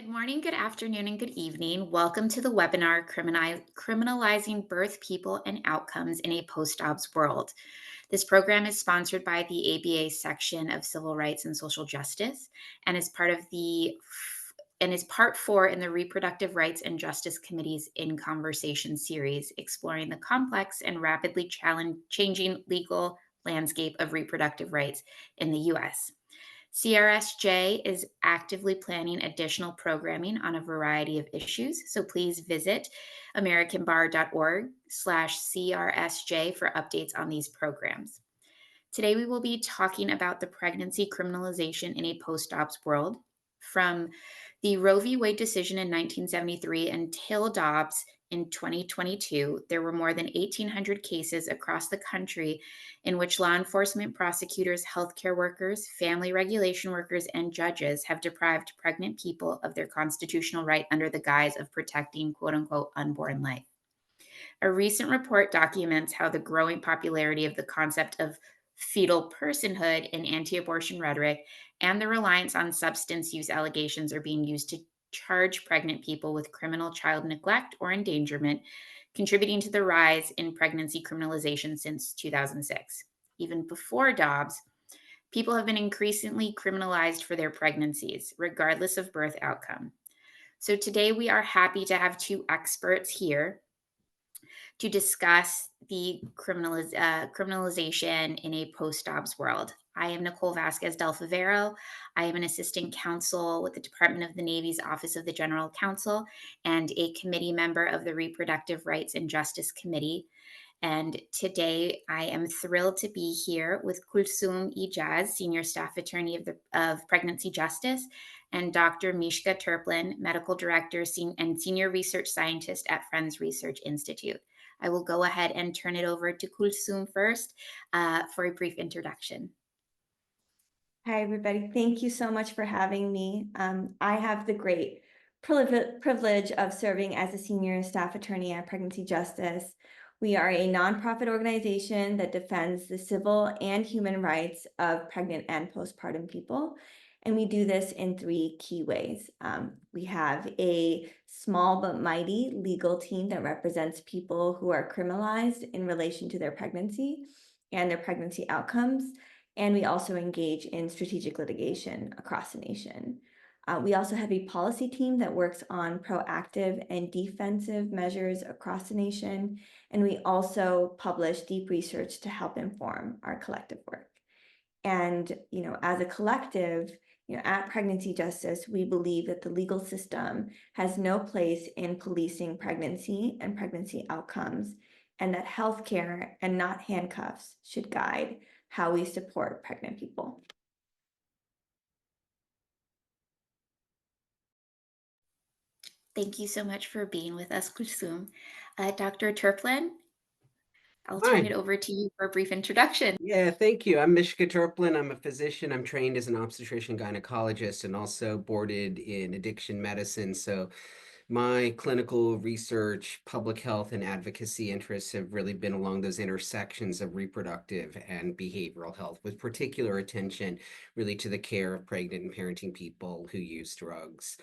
Good morning, good afternoon, and good evening. Welcome to the webinar Criminalizing Birth, People, and Outcomes in a Post-Dobbs World. This program is sponsored by the ABA section of Civil Rights and Social Justice and is part four in the Reproductive Rights and Justice Committee's In Conversation series, exploring the complex and rapidly changing legal landscape of reproductive rights in the U.S. CRSJ is actively planning additional programming on a variety of issues, so please visit americanbar.org/CRSJ for updates on these programs. Today, we will be talking about the pregnancy criminalization in a post-Dobbs world, from the Roe v. Wade decision in 1973 until Dobbs in 2022. There were more than 1,800 cases across the country in which law enforcement, prosecutors, healthcare workers, family regulation workers, and judges have deprived pregnant people of their constitutional right under the guise of protecting quote unquote unborn life. A recent report documents how the growing popularity of the concept of fetal personhood in anti abortion rhetoric and the reliance on substance use allegations are being used to charge pregnant people with criminal child neglect or endangerment, contributing to the rise in pregnancy criminalization since 2006. Even before Dobbs, people have been increasingly criminalized for their pregnancies, regardless of birth outcome. So today we are happy to have two experts here to discuss the criminalization in a post-Dobbs world. I am Nicole Vasquez Del Favero. I am an assistant counsel with the Department of the Navy's Office of the General Counsel and a committee member of the Reproductive Rights and Justice Committee. And today I am thrilled to be here with Kulsum Ijaz, Senior Staff Attorney of Pregnancy Justice, and Dr. Mishka Turplin, Medical Director and Senior Research Scientist at Friends Research Institute. I will go ahead and turn it over to Kulsum first for a brief introduction. Hi, everybody. Thank you so much for having me. I have the great privilege of serving as a senior staff attorney at Pregnancy Justice. We are a nonprofit organization that defends the civil and human rights of pregnant and postpartum people. And we do this in three key ways. We have a small but mighty legal team that represents people who are criminalized in relation to their pregnancy and their pregnancy outcomes. And we also engage in strategic litigation across the nation. We also have a policy team that works on proactive and defensive measures across the nation. And we also publish deep research to help inform our collective work. And, as a collective, at Pregnancy Justice, we believe that the legal system has no place in policing pregnancy and pregnancy outcomes, and that healthcare and not handcuffs should guide how we support pregnant people. Thank you so much for being with us, Kulsum. Dr. Turplin, I'll turn it Hi. over to you for a brief introduction. Yeah, thank you. I'm Mishka Turplin. I'm a physician. I'm trained as an obstetrician gynecologist and also boarded in addiction medicine. So my clinical research, public health, and advocacy interests have really been along those intersections of reproductive and behavioral health, with particular attention really to the care of pregnant and parenting people who use drugs.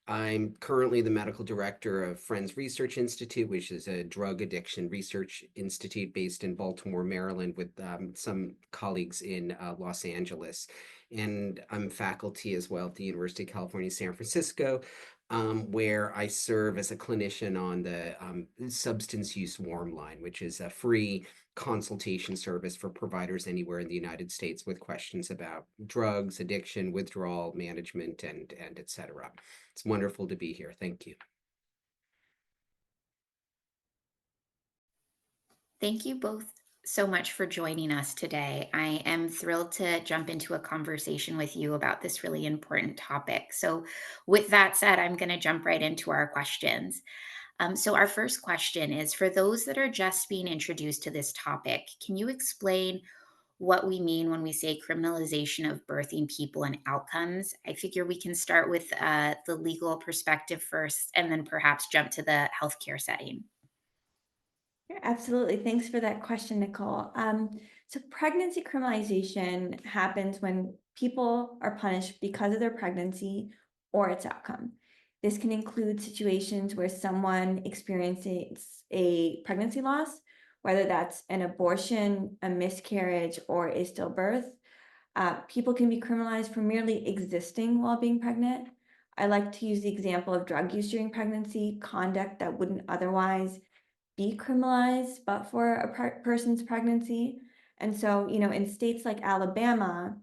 I'm currently the medical director of Friends Research Institute, which is a drug addiction research institute based in Baltimore, Maryland, with some colleagues in Los Angeles. And I'm faculty as well at the University of California, San Francisco, where I serve as a clinician on the Substance Use Warm Line, which is a free consultation service for providers anywhere in the United States with questions about drugs, addiction, withdrawal management, and et cetera. It's wonderful to be here. Thank you. Thank you both so much for joining us today. I am thrilled to jump into a conversation with you about this really important topic. So, with that said, I'm going to jump right into our questions. So, our first question is for those that are just being introduced to this topic, can you explain what we mean when we say criminalization of birthing people and outcomes? I figure we can start with the legal perspective first and then perhaps jump to the healthcare setting. Yeah, absolutely. Thanks for that question, Nicole. So pregnancy criminalization happens when people are punished because of their pregnancy or its outcome. This can include situations where someone experiences a pregnancy loss, whether that's an abortion, a miscarriage, or a stillbirth. People can be criminalized for merely existing while being pregnant. I like to use the example of drug use during pregnancy, conduct that wouldn't otherwise be criminalized but for a person's pregnancy. And so, in states like Alabama,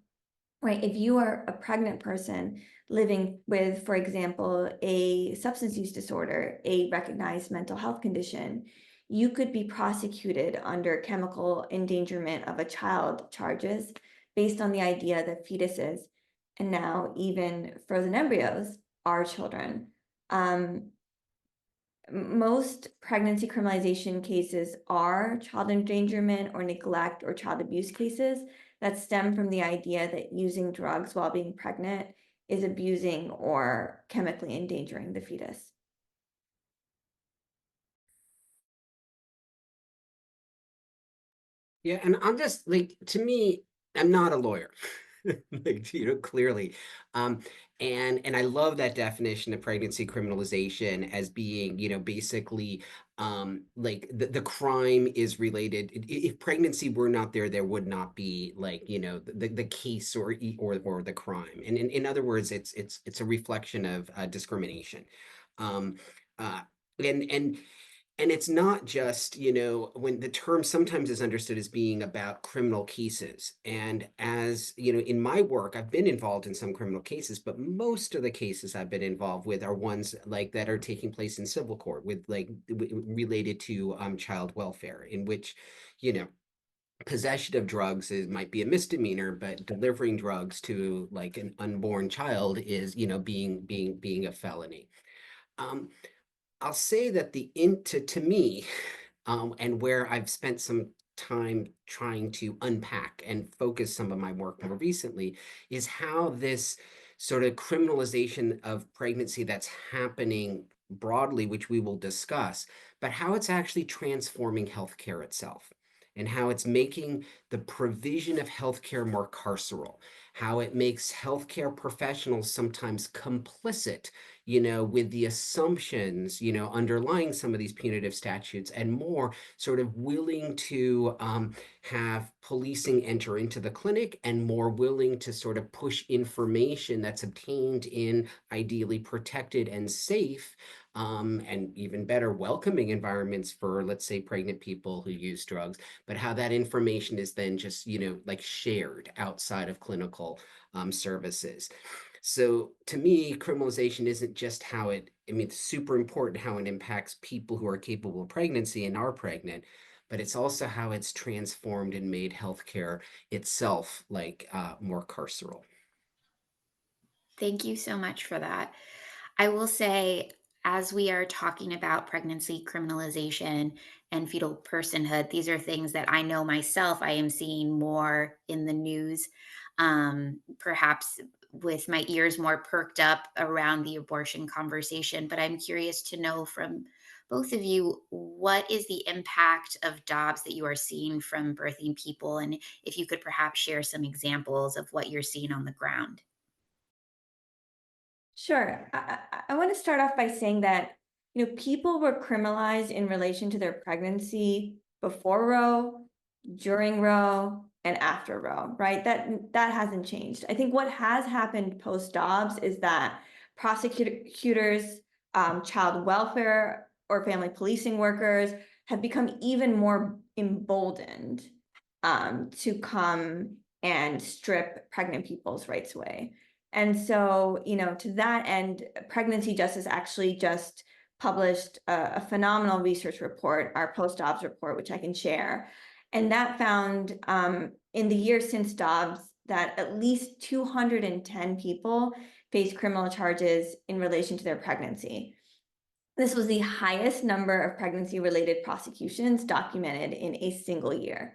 right, if you are a pregnant person living with, for example, a substance use disorder, a recognized mental health condition, you could be prosecuted under chemical endangerment of a child charges based on the idea that fetuses, and now even frozen embryos, are children. Most pregnancy criminalization cases are child endangerment or neglect or child abuse cases that stem from the idea that using drugs while being pregnant is abusing or chemically endangering the fetus. Yeah, and I'm just like, to me, I'm not a lawyer, like, clearly. Um, and I love that definition of pregnancy criminalization as being, basically, like the crime is related. If pregnancy were not there, there would not be, like, the case or the crime. And in other words, it's a reflection of discrimination. Um, uh, and and it's not just, when the term sometimes is understood as being about criminal cases. And as in my work, I've been involved in some criminal cases, but most of the cases I've been involved with are ones like that are taking place in civil court with, like, related to child welfare, in which, you know, possession of drugs might be a misdemeanor, but delivering drugs to, like, an unborn child is, being a felony. Um, I'll say that to me, and where I've spent some time trying to unpack and focus some of my work more recently, is how this sort of criminalization of pregnancy that's happening broadly, which we will discuss, but how it's actually transforming healthcare itself, and how it's making the provision of healthcare more carceral, how it makes healthcare professionals sometimes complicit, with the assumptions, underlying some of these punitive statutes, and more sort of willing to have policing enter into the clinic, and more willing to sort of push information that's obtained in ideally protected and safe, and even better, welcoming environments for, let's say, pregnant people who use drugs, but how that information is then just, like, shared outside of clinical services. So to me, criminalization isn't just how I mean, it's super important how it impacts people who are capable of pregnancy and are pregnant, but it's also how it's transformed and made healthcare itself, like, more carceral. Thank you so much for that. I will say, as we are talking about pregnancy criminalization and fetal personhood, these are things that I know myself I am seeing more in the news, perhaps with my ears more perked up around the abortion conversation. But I'm curious to know from both of you, what is the impact of Dobbs that you are seeing from birthing people? And if you could perhaps share some examples of what you're seeing on the ground. Sure. I want to start off by saying that, people were criminalized in relation to their pregnancy before Roe, during Roe, and after Roe, right? That hasn't changed. I think what has happened post-Dobbs is that prosecutors, child welfare or family policing workers have become even more emboldened to come and strip pregnant people's rights away. And so, to that end, Pregnancy Justice actually just published a phenomenal research report, our Post-Dobbs report, which I can share. And that found in the years since Dobbs that at least 210 people faced criminal charges in relation to their pregnancy. This was the highest number of pregnancy-related prosecutions documented in a single year.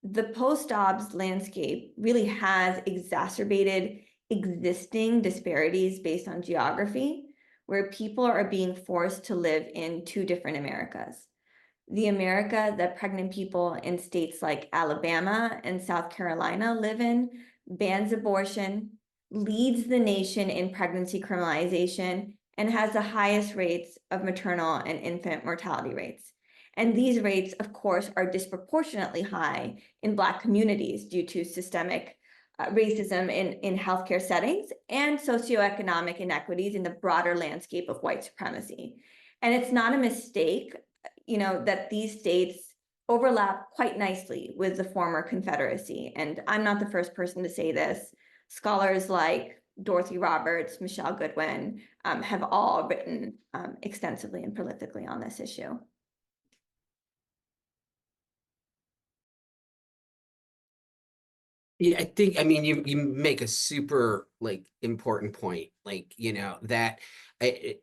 The post-Dobbs landscape really has exacerbated existing disparities based on geography, where people are being forced to live in two different Americas. The America that pregnant people in states like Alabama and South Carolina live in bans abortion, leads the nation in pregnancy criminalization, and has the highest rates of maternal and infant mortality rates. And these rates, of course, are disproportionately high in Black communities due to systemic racism in healthcare settings and socioeconomic inequities in the broader landscape of white supremacy. And it's not a mistake, that these states overlap quite nicely with the former Confederacy. And I'm not the first person to say this. Scholars like Dorothy Roberts, Michelle Goodwin have all written extensively and prolifically on this issue. Yeah, I mean, you make a super like important point, like, that I,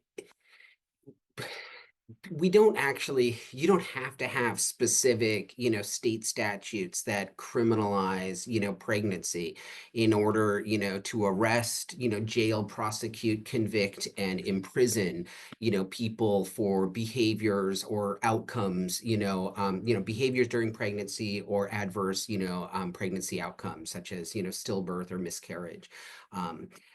we don't actually, you don't have to have specific, state statutes that criminalize, pregnancy in order, to arrest, jail, prosecute, convict, and imprison, people for behaviors or outcomes, behaviors during pregnancy or adverse, pregnancy outcomes such as, stillbirth or miscarriage,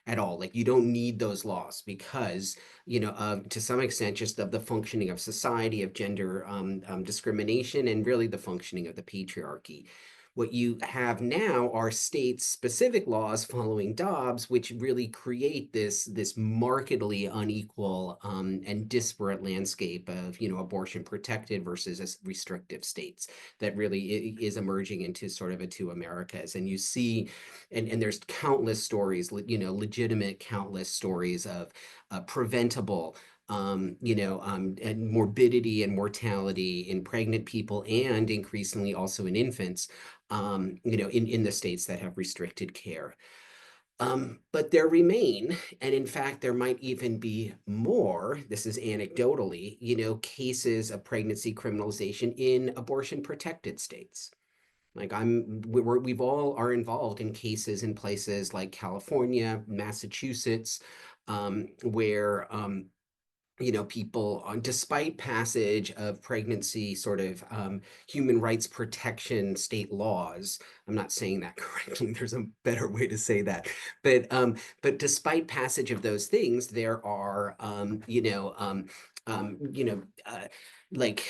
at all. Like, you don't need those laws because to some extent, just of the functioning of society, of gender discrimination, and really the functioning of the patriarchy. What you have now are state-specific laws following Dobbs, which really create this markedly unequal and disparate landscape of abortion protected versus restrictive states that really is emerging into sort of a two Americas. And you see, and there's countless stories, legitimate countless stories of preventable and morbidity and mortality in pregnant people and increasingly also in infants, in the states that have restricted care. But there remain, and in fact, there might even be more, this is anecdotally, cases of pregnancy criminalization in abortion protected states. Like we've all are involved in cases in places like California, Massachusetts, where people despite passage of pregnancy sort of human rights protection state laws. I'm not saying that correctly. There's a better way to say that. But despite passage of those things, there are um, you know, uh, like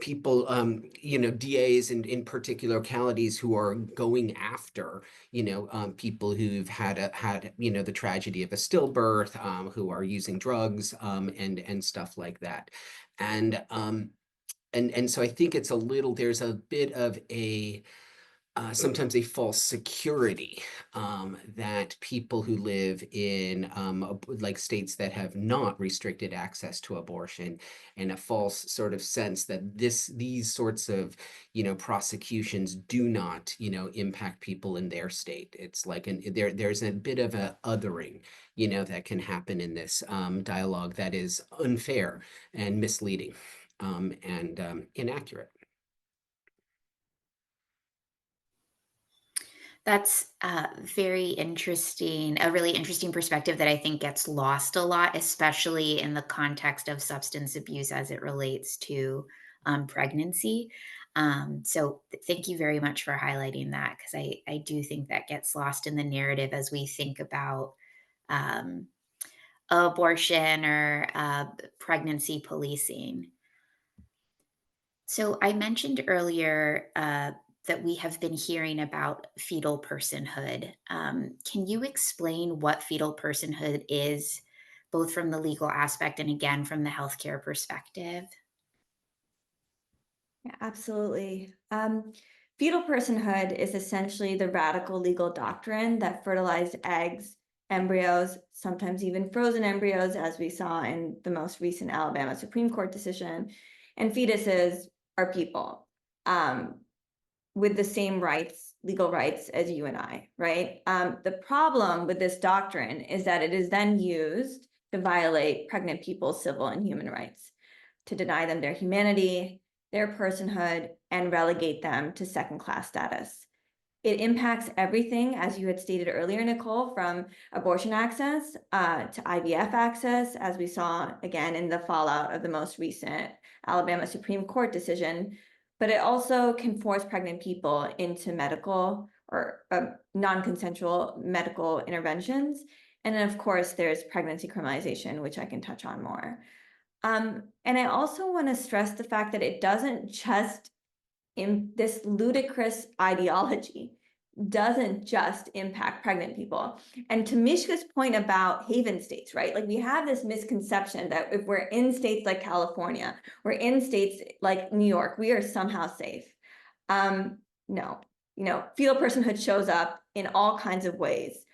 people, DAs in particular localities who are going after, people who've had the tragedy of a stillbirth, who are using drugs, and stuff like that. And so I think there's a bit of sometimes a false security that people who live in like states that have not restricted access to abortion, and a false sort of sense that these sorts of prosecutions do not impact people in their state. It's like there's a bit of a othering that can happen in this dialogue that is unfair and misleading and inaccurate. That's very interesting, a really interesting perspective that I think gets lost a lot, especially in the context of substance abuse as it relates to pregnancy. Thank you very much for highlighting that, because I do think that gets lost in the narrative as we think about um, abortion or pregnancy policing. So I mentioned earlier that we have been hearing about fetal personhood. Can you explain what fetal personhood is, both from the legal aspect and again from the healthcare perspective? Yeah, absolutely. Fetal personhood is essentially the radical legal doctrine that fertilized eggs, embryos, sometimes even frozen embryos, as we saw in the most recent Alabama Supreme Court decision, and fetuses are people with the same rights, legal rights as you and I, right? The problem with this doctrine is that it is then used to violate pregnant people's civil and human rights, to deny them their humanity, their personhood, and relegate them to second-class status. It impacts everything, as you had stated earlier, Nicole, from abortion access to IVF access, as we saw again in the fallout of the most recent Alabama Supreme Court decision. But it also can force pregnant people into medical or non-consensual medical interventions. And then, of course, there's pregnancy criminalization, which I can touch on more. And I also want to stress the fact that it doesn't just, in this ludicrous ideology, doesn't just impact pregnant people. And to Mishka's point about haven states, right? Like we have this misconception that if we're in states like California, we're in states like New York, we are somehow safe. No, fetal personhood shows up in all kinds of ways,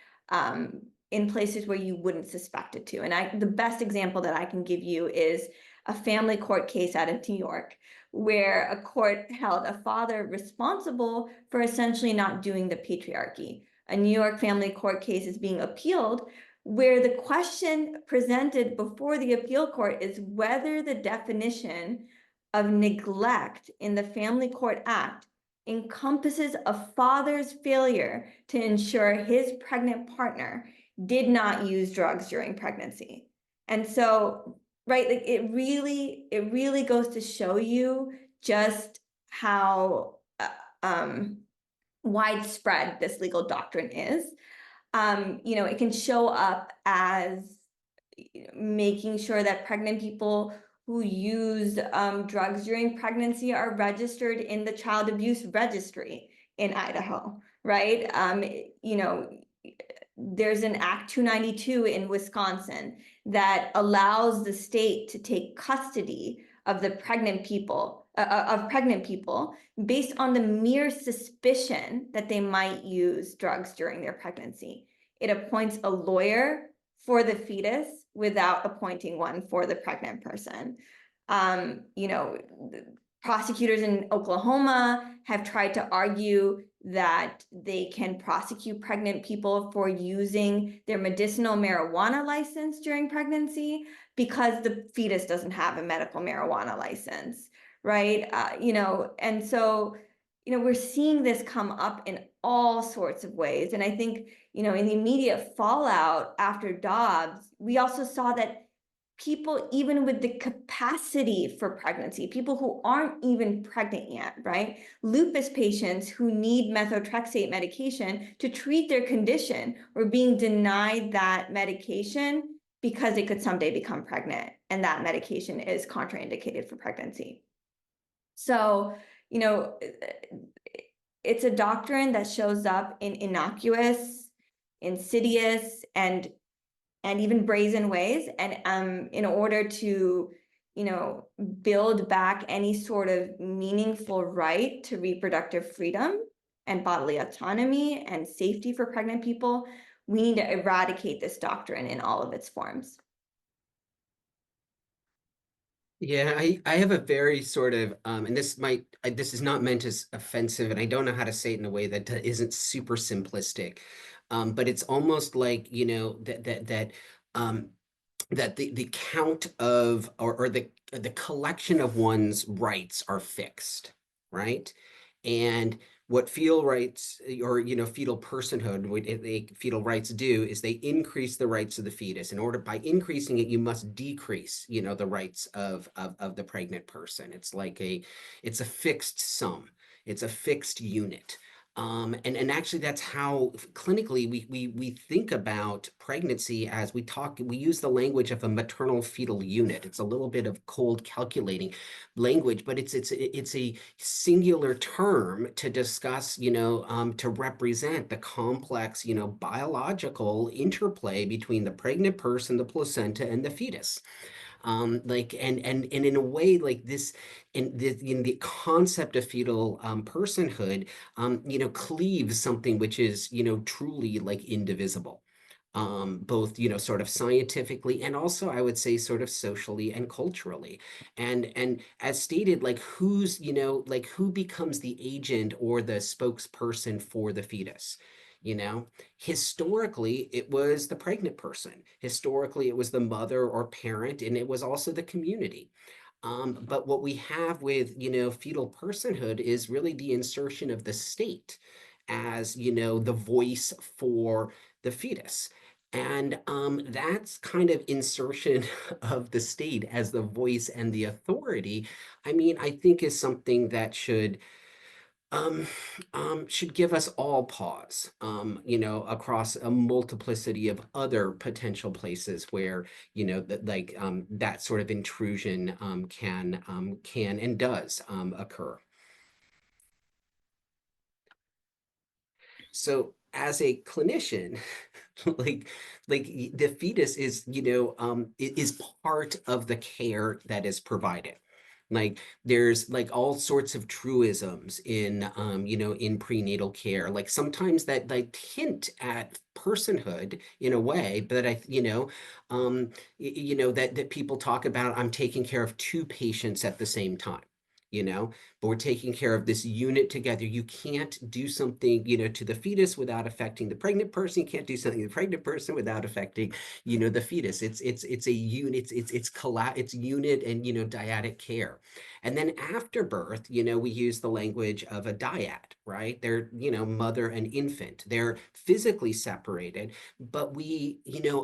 in places where you wouldn't suspect it to. And the best example that I can give you is a family court case out of New York, where a court held a father responsible for essentially not doing the patriarchy. A New York family court case is being appealed, where the question presented before the appeal court is whether the definition of neglect in the Family Court Act encompasses a father's failure to ensure his pregnant partner did not use drugs during pregnancy. And so, right, like it really goes to show you just how widespread this legal doctrine is. It can show up as making sure that pregnant people who use drugs during pregnancy are registered in the child abuse registry in Idaho, right? There's an Act 292 in Wisconsin that allows the state to take custody of the pregnant people, based on the mere suspicion that they might use drugs during their pregnancy. It appoints a lawyer for the fetus without appointing one for the pregnant person. Prosecutors in Oklahoma have tried to argue that they can prosecute pregnant people for using their medicinal marijuana license during pregnancy because the fetus doesn't have a medical marijuana license, right? And so, we're seeing this come up in all sorts of ways. And I think, in the immediate fallout after Dobbs, we also saw that people, even with the capacity for pregnancy, people who aren't even pregnant yet, right? Lupus patients who need methotrexate medication to treat their condition were being denied that medication because they could someday become pregnant, and that medication is contraindicated for pregnancy. So, it's a doctrine that shows up in innocuous, insidious, and even brazen ways. And in order to, build back any sort of meaningful right to reproductive freedom and bodily autonomy and safety for pregnant people, we need to eradicate this doctrine in all of its forms. Yeah, I have a very sort of and this is not meant as offensive, and I don't know how to say it in a way that isn't super simplistic, but it's almost like that the count of or the collection of one's rights are fixed, right? And what fetal rights or fetal personhood, what fetal rights do is they increase the rights of the fetus. In order, by increasing it, you must decrease the rights of the pregnant person. It's a fixed sum. It's a fixed unit. And actually that's how clinically we think about pregnancy. As we use the language of a maternal fetal unit. It's a little bit of cold calculating language, but it's a singular term to discuss, to represent the complex, biological interplay between the pregnant person, the placenta, and the fetus. And in a way like this, in the concept of fetal personhood, cleaves something which is, truly like indivisible. Both, sort of scientifically and also I would say sort of socially and culturally. And as stated, like who becomes the agent or the spokesperson for the fetus? Historically, it was the pregnant person. Historically, it was the mother or parent, and it was also the community. But what we have with, fetal personhood is really the insertion of the state as, the voice for the fetus. And that's kind of insertion of the state as the voice and the authority, I mean, I think is something that should um, should give us all pause, across a multiplicity of other potential places where, that like that sort of intrusion can and does occur. So as a clinician, like the fetus is, it is part of the care that is provided. Like there's like all sorts of truisms in prenatal care. Like sometimes that like hint at personhood in a way, but that people talk about, I'm taking care of two patients at the same time. But we're taking care of this unit together. You can't do something, to the fetus without affecting the pregnant person. You can't do something to the pregnant person without affecting, the fetus. It's a unit, it's unit and, dyadic care. And then after birth, we use the language of a dyad, right? They're, mother and infant. They're physically separated, but we,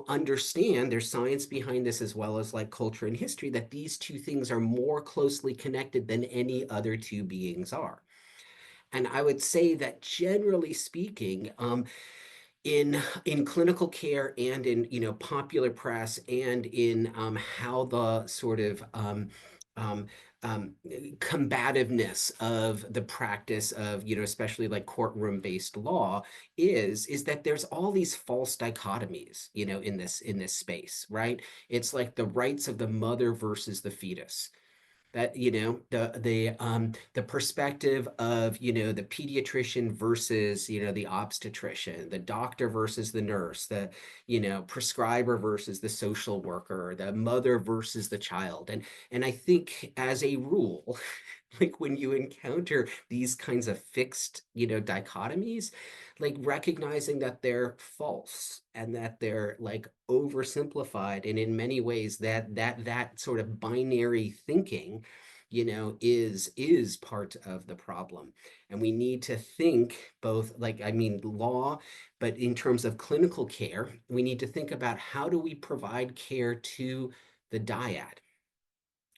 understand there's science behind this as well as like culture and history that these two things are more closely connected than any other two beings are. And I would say that generally speaking, in clinical care and in popular press and in how the sort of um, combativeness of the practice of especially like courtroom based law is that there's all these false dichotomies in this space, right? It's like the rights of the mother versus the fetus, that the perspective of the pediatrician versus the obstetrician, the doctor versus the nurse, the prescriber versus the social worker, the mother versus the child. And I think as a rule, like when you encounter these kinds of fixed dichotomies, like recognizing that they're false and that they're like oversimplified, and in many ways that sort of binary thinking is part of the problem. And we need to think both, like, I mean, law, but in terms of clinical care, we need to think about how do we provide care to the dyad,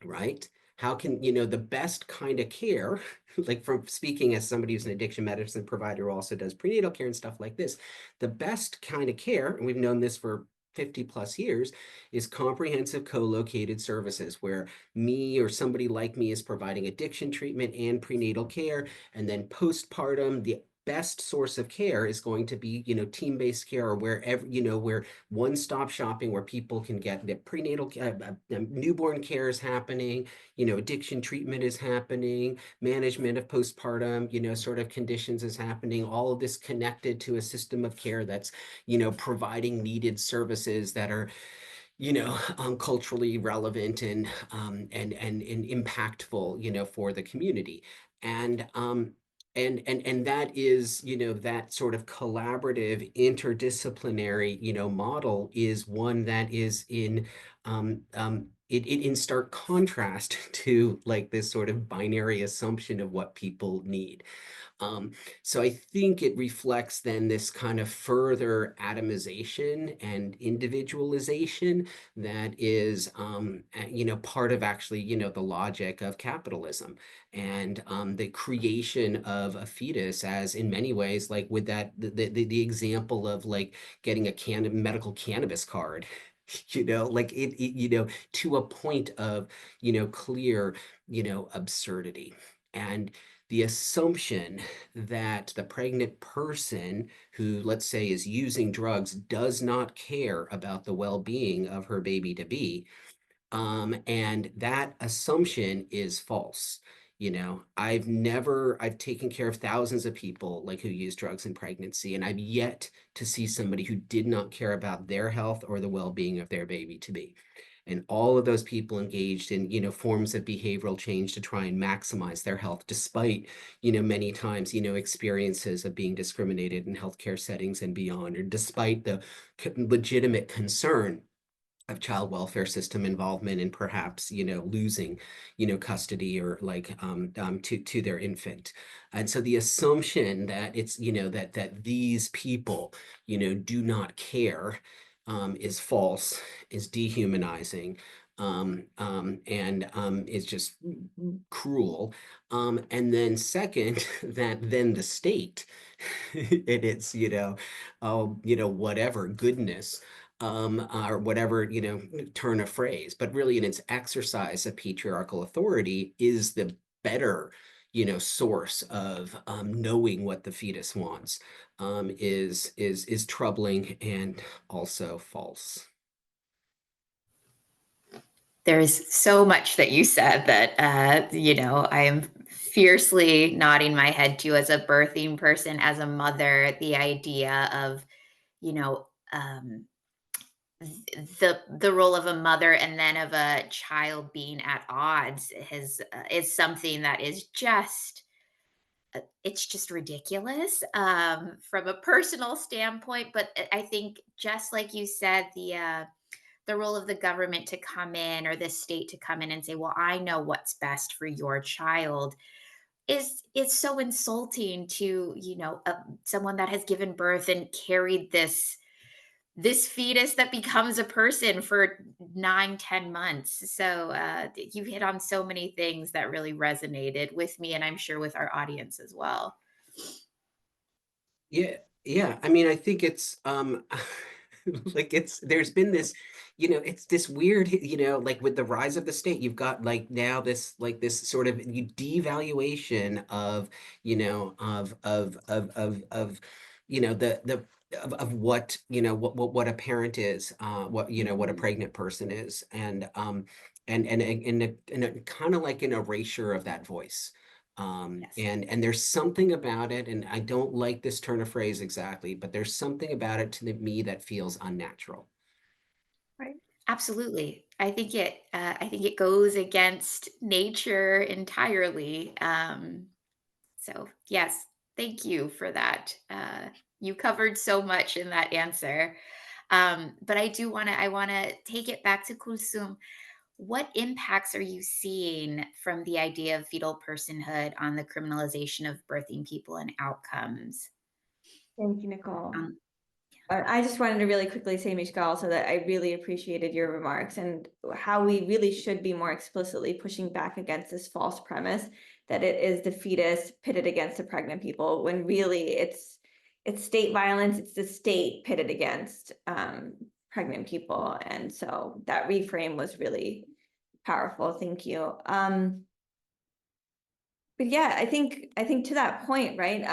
right? How can, the best kind of care, like from speaking as somebody who's an addiction medicine provider who also does prenatal care and stuff like this, the best kind of care, and we've known this for 50 plus years, is comprehensive co-located services where me or somebody like me is providing addiction treatment and prenatal care. And then postpartum, the best source of care is going to be, team-based care, or wherever, where one-stop shopping, where people can get the prenatal newborn care is happening, addiction treatment is happening, management of postpartum, sort of conditions is happening, all of this connected to a system of care that's, providing needed services that are, culturally relevant and impactful, for the community. And that is, that sort of collaborative, interdisciplinary, model is one that is in stark contrast to like this sort of binary assumption of what people need. Um, so I think it reflects then this kind of further atomization and individualization that is, part of actually, the logic of capitalism, and the creation of a fetus as, in many ways, like with that, the example of like getting a medical cannabis card, like to a point of, clear, absurdity. And the assumption that the pregnant person who, let's say, is using drugs does not care about the well-being of her baby to be, and that assumption is false. I've taken care of thousands of people like who use drugs in pregnancy, and I've yet to see somebody who did not care about their health or the well-being of their baby to be. And all of those people engaged in, forms of behavioral change to try and maximize their health, despite, many times, experiences of being discriminated in healthcare settings and beyond, or despite the legitimate concern of child welfare system involvement and perhaps losing custody or like to their infant. And so the assumption that it's that these people do not care is false, is dehumanizing, and is just cruel. And then second, that then the state, in its, whatever goodness, or whatever, turn of phrase, but really in its exercise of patriarchal authority is the better, source of knowing what the fetus wants, is troubling and also false. There's so much that you said that, I am fiercely nodding my head to as a birthing person, as a mother, the idea of, you know, um, the role of a mother and then of a child being at odds is something that is just it's just ridiculous, from a personal standpoint. But I think, just like you said, the role of the government to come in, or the state to come in and say, well, I know what's best for your child, is it's so insulting to, someone that has given birth and carried this fetus that becomes a person for 9, 10 months. So you hit on so many things that really resonated with me, and I'm sure with our audience as well. Yeah, yeah. I mean, I think it's like there's been this, it's this weird, like with the rise of the state, you've got like now this sort of devaluation of, the of what, what a parent is, what a Mhm. pregnant person is, and kind of like an erasure of that voice. Yes. And there's something about it, and I don't like this turn of phrase exactly, but there's something about it to me that feels unnatural. Right. Absolutely. I think it goes against nature entirely. So yes, thank you for that. You covered so much in that answer. But I want to take it back to Kulsum. What impacts are you seeing from the idea of fetal personhood on the criminalization of birthing people and outcomes? Thank you, Nicole. Um, I just wanted to really quickly say, Mishka, also that I really appreciated your remarks and how we really should be more explicitly pushing back against this false premise that it is the fetus pitted against the pregnant people, when really it's state violence, it's the state pitted against pregnant people. And so that reframe was really powerful. Thank you. But yeah, I think to that point, right?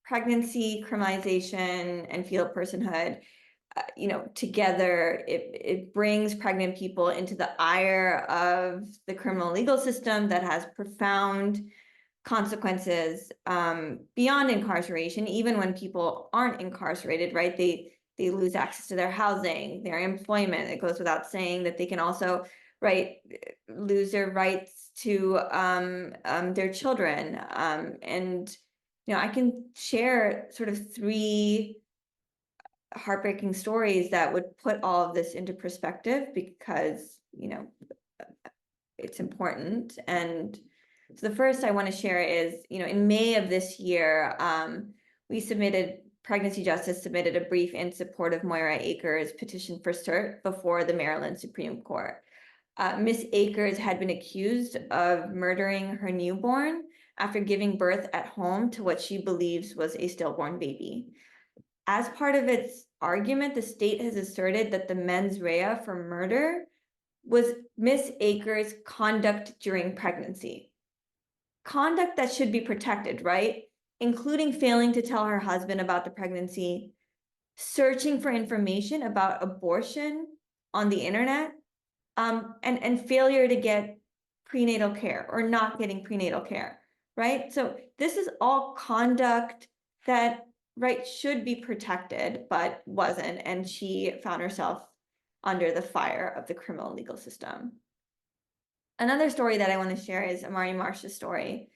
Pregnancy, criminalization, and fetal personhood, together, it brings pregnant people into the ire of the criminal legal system that has profound consequences, beyond incarceration. Even when people aren't incarcerated, right? They lose access to their housing, their employment. It goes without saying that they can also, right, lose their rights to their children. And I can share sort of 3 heartbreaking stories that would put all of this into perspective, because it's important. And so the first I want to share is, in May of this year, Pregnancy Justice submitted a brief in support of Moira Akers' petition for cert before the Maryland Supreme Court. Miss Akers had been accused of murdering her newborn after giving birth at home to what she believes was a stillborn baby. As part of its argument, the state has asserted that the mens rea for murder was Miss Akers' conduct during pregnancy. Conduct that should be protected, right? Including failing to tell her husband about the pregnancy, searching for information about abortion on the internet, and failure to get prenatal care, or not getting prenatal care, right? So this is all conduct that, right, should be protected, but wasn't, and she found herself under the fire of the criminal legal system. Another story that I want to share is Amari Marsh's story.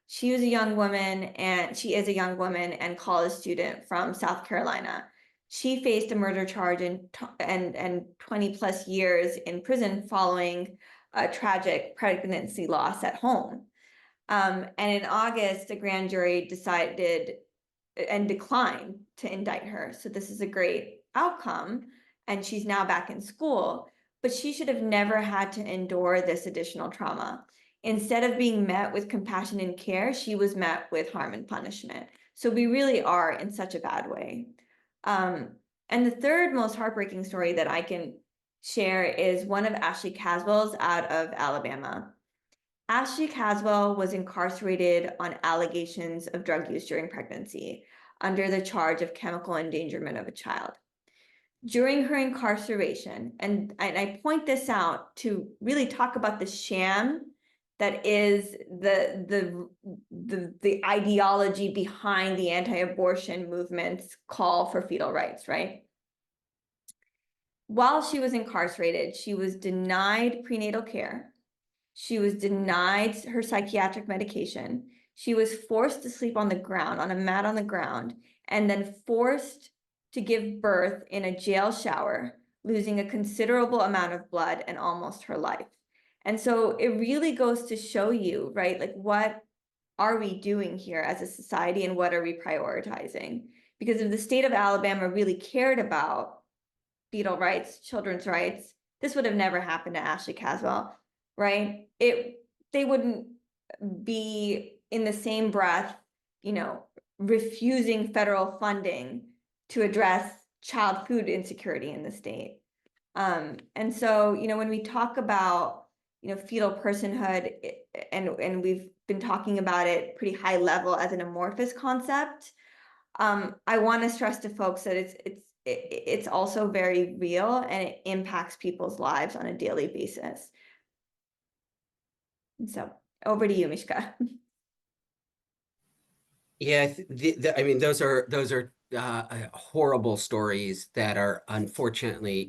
She is a young woman and college student from South Carolina. She faced a murder charge and 20 plus years in prison following a tragic pregnancy loss at home. And in August, the grand jury decided and declined to indict her. So this is a great outcome, and she's now back in school, but she should have never had to endure this additional trauma. Instead of being met with compassion and care, she was met with harm and punishment. So we really are in such a bad way. And the third most heartbreaking story that I can share is one of Ashley Caswell's out of Alabama. Ashley Caswell was incarcerated on allegations of drug use during pregnancy under the charge of chemical endangerment of a child. During her incarceration, and I point this out to really talk about the sham that is the ideology behind the anti-abortion movement's call for fetal rights, right? While she was incarcerated, she was denied prenatal care. She was denied her psychiatric medication. She was forced to sleep on the ground, on a mat on the ground, and then forced to give birth in a jail shower, losing a considerable amount of blood and almost her life. And so it really goes to show you, right, like what are we doing here as a society and what are we prioritizing? Because if the state of Alabama really cared about fetal rights, children's rights, this would have never happened to Ashley Caswell, right? They wouldn't be in the same breath, refusing federal funding to address child food insecurity in the state. And so, when we talk about, fetal personhood, and we've been talking about it pretty high level as an amorphous concept, I want to stress to folks that it's also very real and it impacts people's lives on a daily basis. And so over to you, Mishka. Yeah, I mean, those are horrible stories that are unfortunately,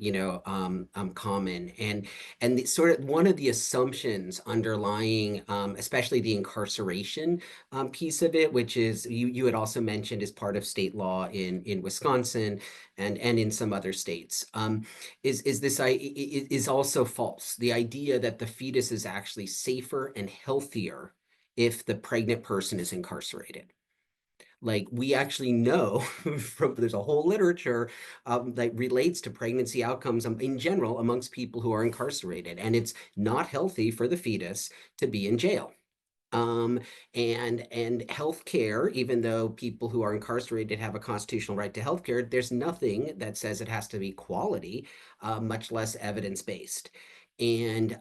common, and sort of one of the assumptions underlying, especially the incarceration piece of it, which is you had also mentioned is part of state law in Wisconsin and in some other states, is also false. The idea that the fetus is actually safer and healthier if the pregnant person is incarcerated. Like we actually know from there's a whole literature that relates to pregnancy outcomes in general amongst people who are incarcerated, and it's not healthy for the fetus to be in jail. Um, and healthcare, even though people who are incarcerated have a constitutional right to healthcare, there's nothing that says it has to be quality, much less evidence-based. And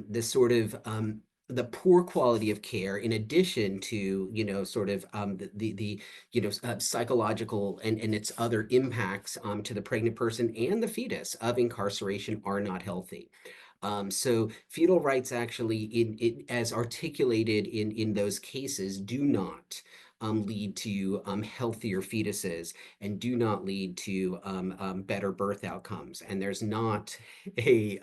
this sort of the poor quality of care, in addition to sort of the psychological and its other impacts to the pregnant person and the fetus of incarceration, are not healthy. So fetal rights actually, as articulated in those cases, do not lead to healthier fetuses and do not lead to better birth outcomes. And there's not a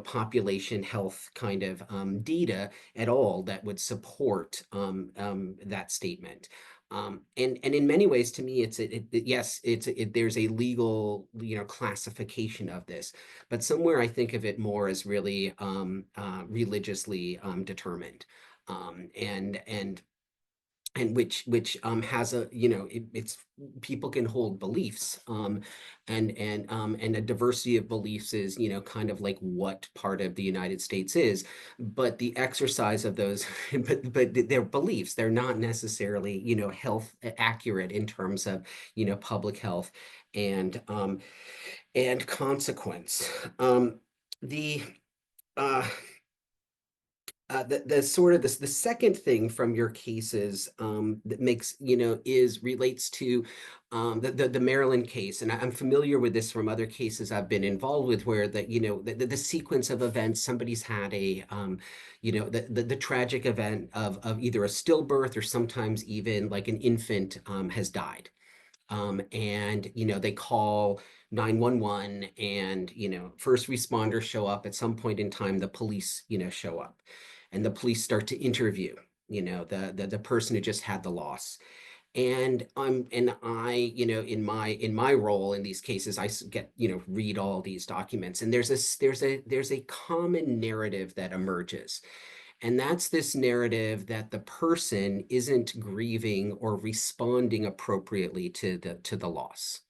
population health kind of data at all that would support that statement. And in many ways, to me, yes, there's a legal classification of this, but somewhere I think of it more as really religiously determined, and which has a it's people can hold beliefs, and a diversity of beliefs is kind of like what part of the United States is, but the exercise of those but they're beliefs, they're not necessarily health accurate in terms of public health and consequence. The uh the sort of the second thing from your cases that makes is relates to the Maryland case, and I'm familiar with this from other cases I've been involved with, where the sequence of events, somebody's had a the tragic event of either a stillbirth or sometimes even like an infant has died, and they call 911, and first responders show up. At some point in time, the police show up, and the police start to interview the person who just had the loss. And I in my role in these cases, I get read all these documents, and there's a common narrative that emerges, And that's this narrative that the person isn't grieving or responding appropriately to the loss,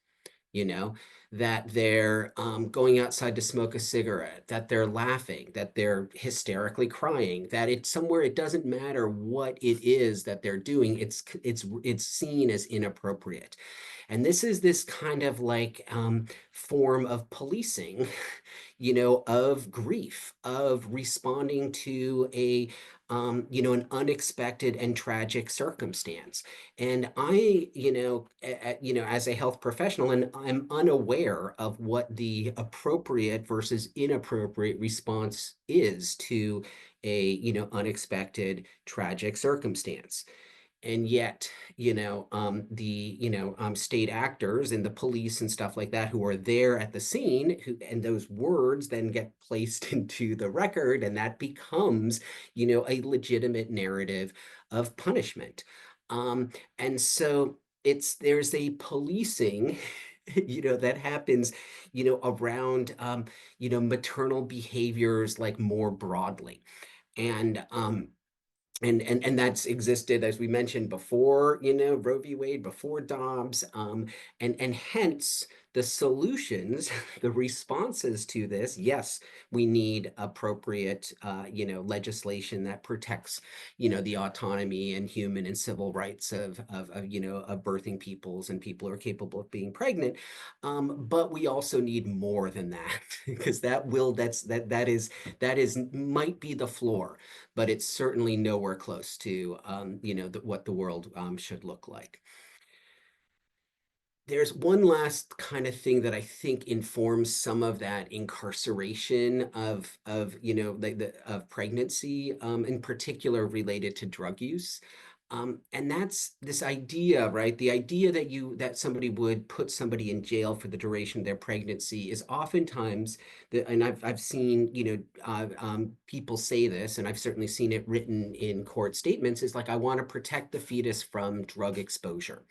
you know, that they're going outside to smoke a cigarette, that they're laughing, that they're hysterically crying, that it's somewhere, it doesn't matter what it is that they're doing, it's seen as inappropriate. And this is this kind of like form of policing, of grief, of responding to an unexpected and tragic circumstance. And I, as a health professional, and I'm unaware of what the appropriate versus inappropriate response is to a, unexpected, tragic circumstance. And yet, state actors and the police and stuff like that who are there at the scene, and those words then get placed into the record, and that becomes, a legitimate narrative of punishment. And so there's a policing, that happens, around, maternal behaviors like more broadly. And and that's existed, as we mentioned before, Roe v. Wade, before Dobbs, and hence the solutions, the responses to this. Yes, we need appropriate, legislation that protects, the autonomy and human and civil rights of birthing peoples and people who are capable of being pregnant. But we also need more than that, because that is might be the floor, but it's certainly nowhere close to what the world should look like. There's one last kind of thing that I think informs some of that incarceration of of pregnancy, in particular related to drug use. And that's this idea, right? The idea that somebody would put somebody in jail for the duration of their pregnancy is oftentimes and I've seen, people say this, and I've certainly seen it written in court statements, is like, I want to protect the fetus from drug exposure.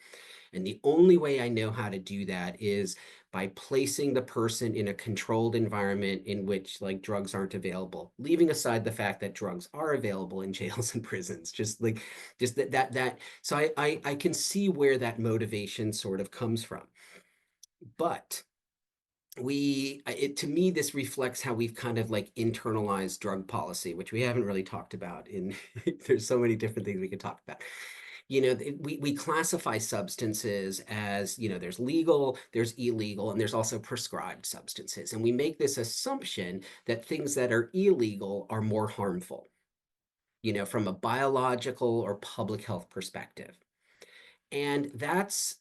And the only way I know how to do that is by placing the person in a controlled environment in which like drugs aren't available, leaving aside the fact that drugs are available in jails and prisons, just that. So I can see where that motivation sort of comes from. But to me, this reflects how we've kind of like internalized drug policy, which we haven't really talked about there's so many different things we could talk about. We classify substances as, there's legal, there's illegal, and there's also prescribed substances. And we make this assumption that things that are illegal are more harmful, from a biological or public health perspective. And that's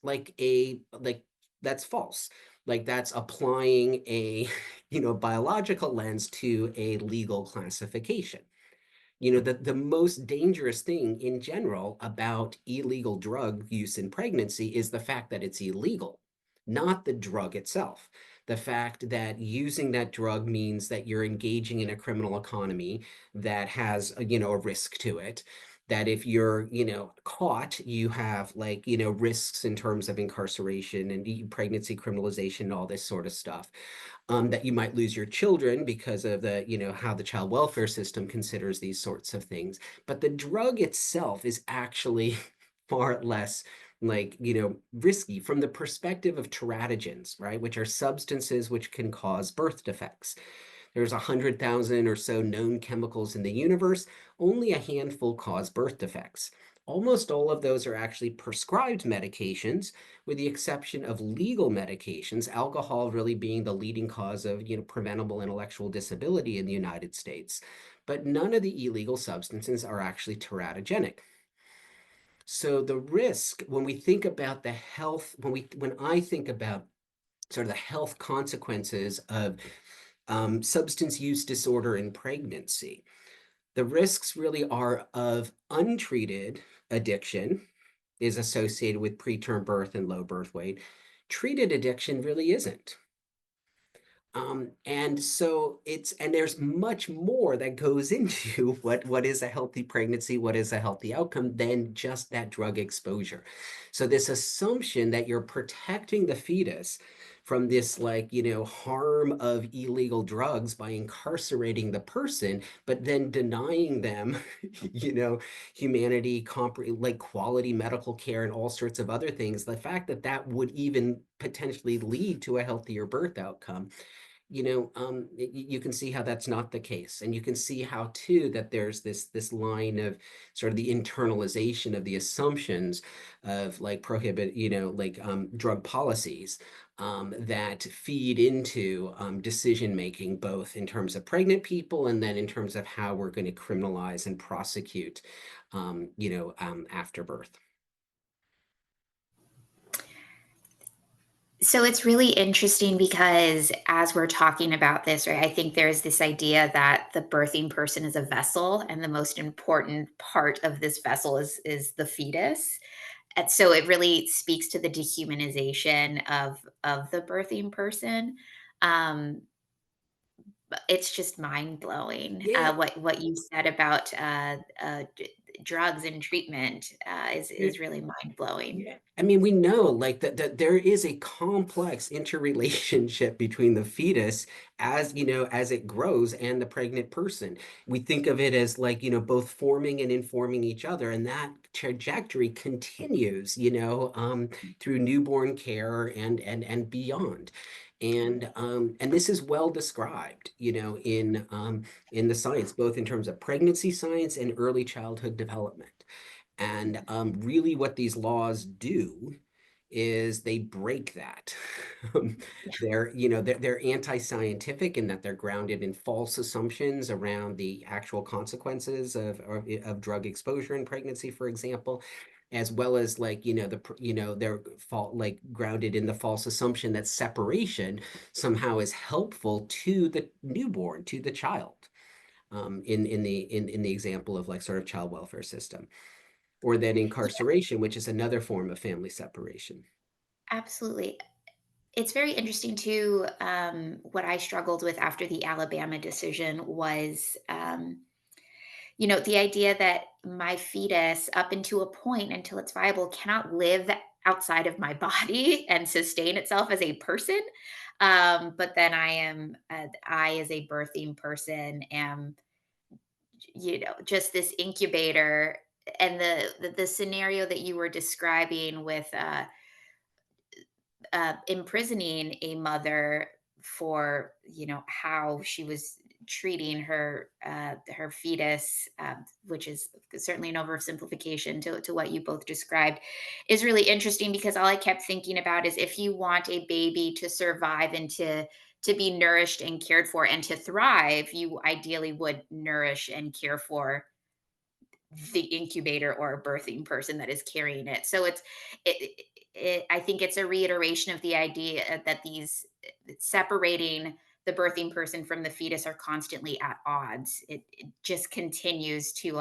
that's false. Like, that's applying a, biological lens to a legal classification. The most dangerous thing in general about illegal drug use in pregnancy is the fact that it's illegal, not the drug itself. The fact that using that drug means that you're engaging in a criminal economy that has, a risk to it. That if you're, caught, you have risks in terms of incarceration and pregnancy criminalization, all this sort of stuff. That you might lose your children because of how the child welfare system considers these sorts of things. But the drug itself is actually far less risky from the perspective of teratogens, right? Which are substances which can cause birth defects. There's 100,000 or so known chemicals in the universe. Only a handful cause birth defects. Almost all of those are actually prescribed medications, with the exception of legal medications, alcohol really being the leading cause of preventable intellectual disability in the United States. But none of the illegal substances are actually teratogenic. So the risk, when we think about the health, when I think about sort of the health consequences of substance use disorder in pregnancy, the risks really are of untreated addiction is associated with preterm birth and low birth weight. Treated addiction really isn't. And so there's much more that goes into what is a healthy pregnancy, what is a healthy outcome, than just that drug exposure. So this assumption that you're protecting the fetus from this, like, harm of illegal drugs by incarcerating the person, but then denying them, humanity, like quality medical care and all sorts of other things. The fact that that would even potentially lead to a healthier birth outcome, you can see how that's not the case. And you can see how too that there's this line of sort of the internalization of the assumptions of like prohibit, drug policies that feed into decision making, both in terms of pregnant people and then in terms of how we're going to criminalize and prosecute, after birth. So it's really interesting because as we're talking about this, right, I think there's this idea that the birthing person is a vessel, and the most important part of this vessel is the fetus. And so it really speaks to the dehumanization of the birthing person. Um, but it's just mind blowing Yeah. what you said about drugs and treatment is really mind blowing. Yeah. I mean, we know like that there is a complex interrelationship between the fetus as it grows and the pregnant person. We think of it as like, both forming and informing each other. And that trajectory continues, through newborn care and beyond. And this is well described, in the science, both in terms of pregnancy science and early childhood development. And really what these laws do is they break that. They're anti-scientific in that they're grounded in false assumptions around the actual consequences of drug exposure in pregnancy, for example, as well as like, they're like grounded in the false assumption that separation somehow is helpful to the newborn, to the child, in the example of like sort of child welfare system, or then incarceration, which is another form of family separation. Absolutely. It's very interesting too. What I struggled with after the Alabama decision was, the idea that my fetus, up into a point until it's viable, cannot live outside of my body and sustain itself as a person. But then I as a birthing person am, just this incubator. And the scenario that you were describing with imprisoning a mother for how she was treating her fetus, which is certainly an oversimplification to what you both described, is really interesting because all I kept thinking about is if you want a baby to survive and to be nourished and cared for and to thrive, you ideally would nourish and care for the incubator or a birthing person that is carrying it. So I think it's a reiteration of the idea that these separating the birthing person from the fetus are constantly at odds. It just continues to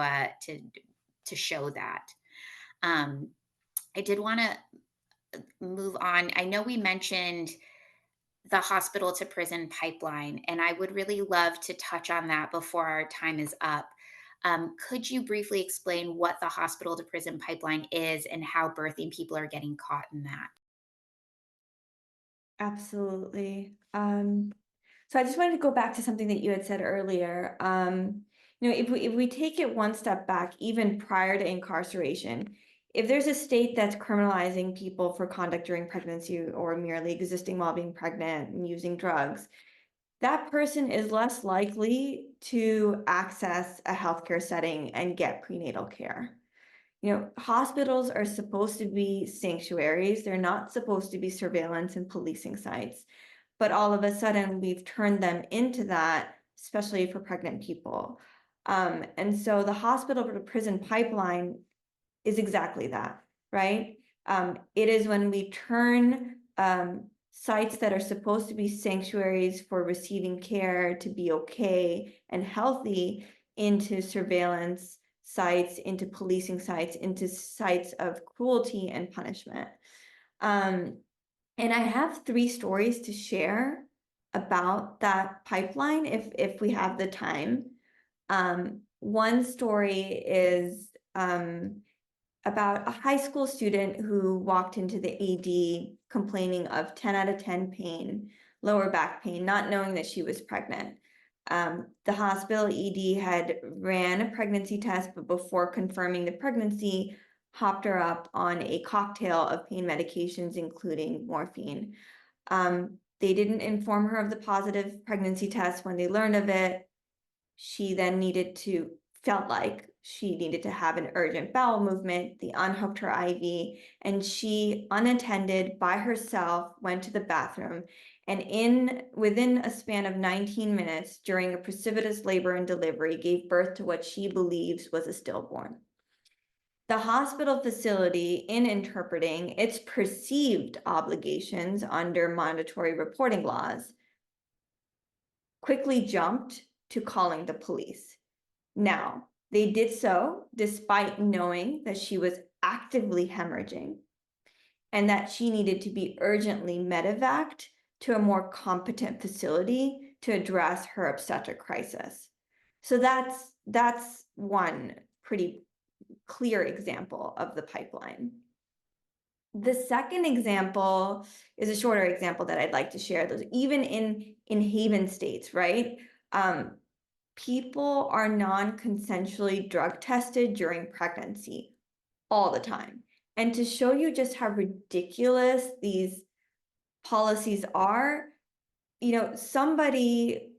show that. Um, I did want to move on. I know we mentioned the hospital to prison pipeline, and I would really love to touch on that before our time is up. Could you briefly explain what the hospital to prison pipeline is and how birthing people are getting caught in that? Absolutely. So I just wanted to go back to something that you had said earlier. If we take it one step back, even prior to incarceration, if there's a state that's criminalizing people for conduct during pregnancy or merely existing while being pregnant and using drugs, that person is less likely to access a healthcare setting and get prenatal care. Hospitals are supposed to be sanctuaries. They're not supposed to be surveillance and policing sites. But all of a sudden, we've turned them into that, especially for pregnant people. And so the hospital to prison pipeline is exactly that, right? It is when we turn sites that are supposed to be sanctuaries for receiving care to be okay and healthy into surveillance sites, into policing sites, into sites of cruelty and punishment. And I have 3 stories to share about that pipeline if we have the time. One story is about a high school student who walked into the ED complaining of 10 out of 10 pain, lower back pain, not knowing that she was pregnant. The hospital ED had ran a pregnancy test, but before confirming the pregnancy, hopped her up on a cocktail of pain medications, including morphine. They didn't inform her of the positive pregnancy test when they learned of it. She then felt like she needed to have an urgent bowel movement. They unhooked her IV, and she, unattended by herself, went to the bathroom. And within a span of 19 minutes, during a precipitous labor and delivery, gave birth to what she believes was a stillborn. The hospital facility, in interpreting its perceived obligations under mandatory reporting laws, quickly jumped to calling the police. Now, they did so despite knowing that she was actively hemorrhaging and that she needed to be urgently medevaced to a more competent facility to address her obstetric crisis. So that's one pretty clear example of the pipeline. The second example is a shorter example that I'd like to share. Those even in haven states, right? People are non-consensually drug tested during pregnancy all the time. And to show you just how ridiculous these policies are, somebody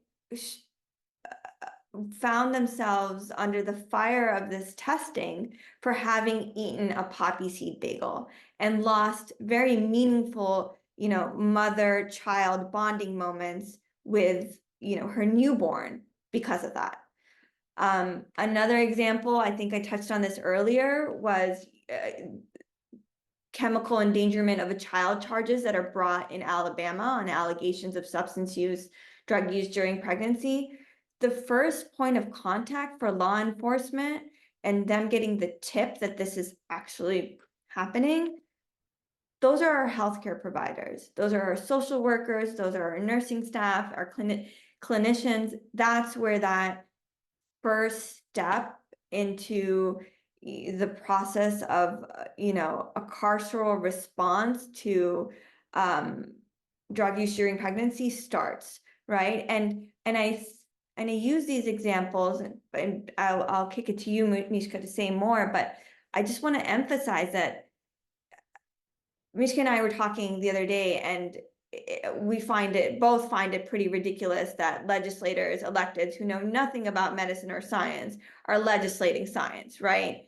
found themselves under the fire of this testing for having eaten a poppy seed bagel and lost very meaningful, mother-child bonding moments with, her newborn because of that. Another example, I think I touched on this earlier, was chemical endangerment of a child charges that are brought in Alabama on allegations of substance use, drug use during pregnancy. The first point of contact for law enforcement and them getting the tip that this is actually happening, those are our healthcare providers. Those are our social workers. Those are our nursing staff, our clinicians. That's where that first step into the process of, a carceral response to drug use during pregnancy starts, right? And I use these examples, and I'll kick it to you, Mishka, to say more, but I just want to emphasize that Mishka and I were talking the other day, and we both find it pretty ridiculous that legislators, electeds who know nothing about medicine or science are legislating science, right?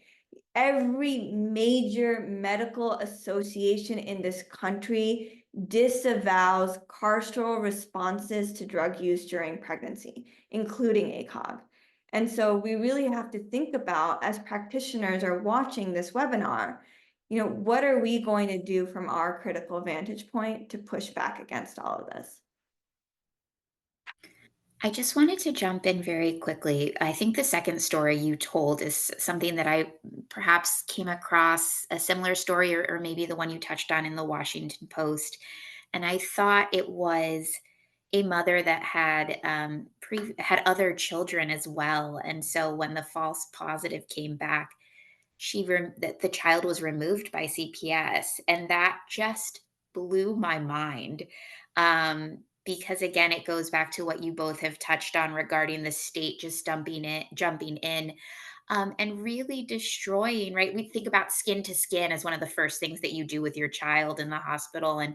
Every major medical association in this country disavows carceral responses to drug use during pregnancy, including ACOG. And so we really have to think about, as practitioners are watching this webinar, what are we going to do from our critical vantage point to push back against all of this? I just wanted to jump in very quickly. I think the second story you told is something that I perhaps came across a similar story, or maybe the one you touched on in the Washington Post. And I thought it was a mother that had other children as well. And so when the false positive came back, that the child was removed by CPS, and that just blew my mind. Because again, it goes back to what you both have touched on regarding the state just jumping in, and really destroying, right? We think about skin to skin as one of the first things that you do with your child in the hospital, and